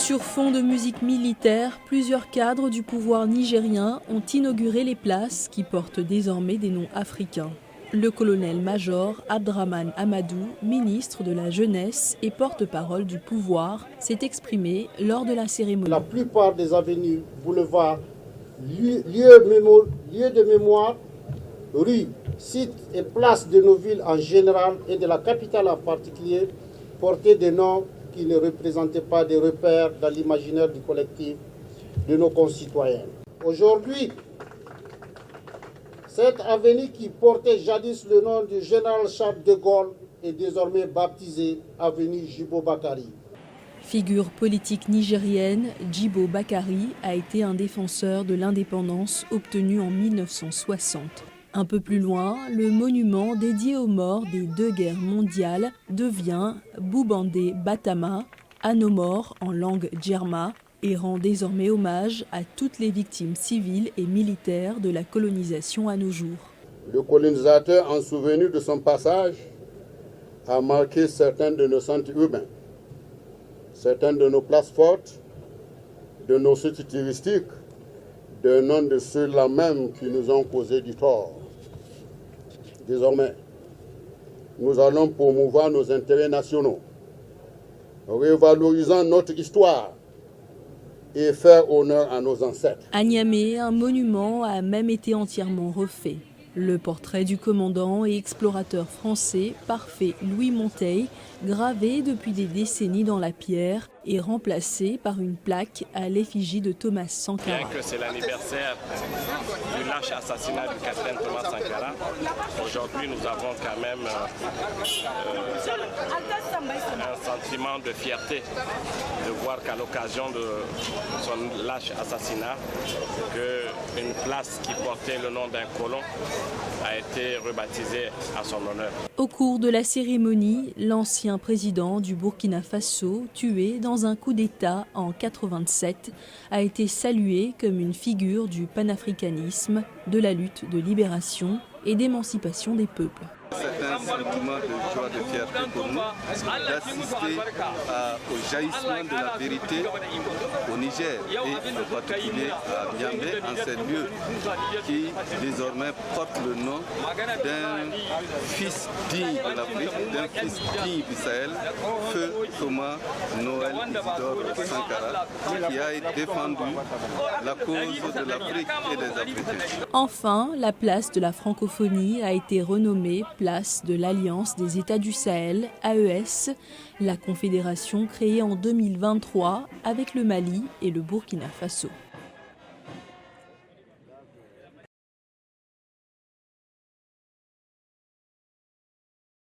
Sur fond de musique militaire, plusieurs cadres du pouvoir nigérien ont inauguré les places qui portent désormais des noms africains. Le colonel-major Abdraman Amadou, ministre de la Jeunesse et porte-parole du pouvoir, s'est exprimé lors de la cérémonie. La plupart des avenues, boulevards, lieux de mémoire, rues, sites et places de nos villes en général et de la capitale en particulier portaient des noms qui ne représentaient pas des repères dans l'imaginaire du collectif de nos concitoyens. Aujourd'hui, cette avenue qui portait jadis le nom du général Charles de Gaulle est désormais baptisée avenue Djibo Bakari. Figure politique nigérienne, Djibo Bakari a été un défenseur de l'indépendance obtenue en 1960. Un peu plus loin, le monument dédié aux morts des 2 guerres mondiales devient Boubandé Batama, à nos morts en langue djerma, et rend désormais hommage à toutes les victimes civiles et militaires de la colonisation à nos jours. Le colonisateur, en souvenir de son passage, a marqué certains de nos centres urbains, certaines de nos places fortes, de nos sites touristiques, de nom de ceux-là même qui nous ont causé du tort. Désormais, nous allons promouvoir nos intérêts nationaux, revalorisant notre histoire et faire honneur à nos ancêtres. À Niamey, un monument a même été entièrement refait. Le portrait du commandant et explorateur français parfait Louis Monteil, gravé depuis des décennies dans la pierre, est remplacé par une plaque à l'effigie de Thomas Sankara. Bien que c'est l'anniversaire du lâche assassinat du capitaine Thomas Sankara, aujourd'hui nous avons quand même un sentiment de fierté de voir qu'à l'occasion de son lâche assassinat, qu'une place qui portait le nom d'un colon a été rebaptisée à son honneur. Au cours de la cérémonie, l'ancien président du Burkina Faso, tué dans un coup d'État en 1987, a été salué comme une figure du panafricanisme, de la lutte de libération et d'émancipation des peuples. C'est un sentiment de joie, de fierté pour nous d'assister au jaillissement de la vérité au Niger et en particulier à Niamey, en ces lieux qui désormais portent le nom d'un fils digne de l'Afrique, d'un fils digne du Sahel, Feu Thomas Noël Isidore Sankara, qui a défendu la cause de l'Afrique et des Africains. Enfin, la place de la francophonie a été renommée place de l'Alliance des États du Sahel, AES, la confédération créée en 2023 avec le Mali et le Burkina Faso.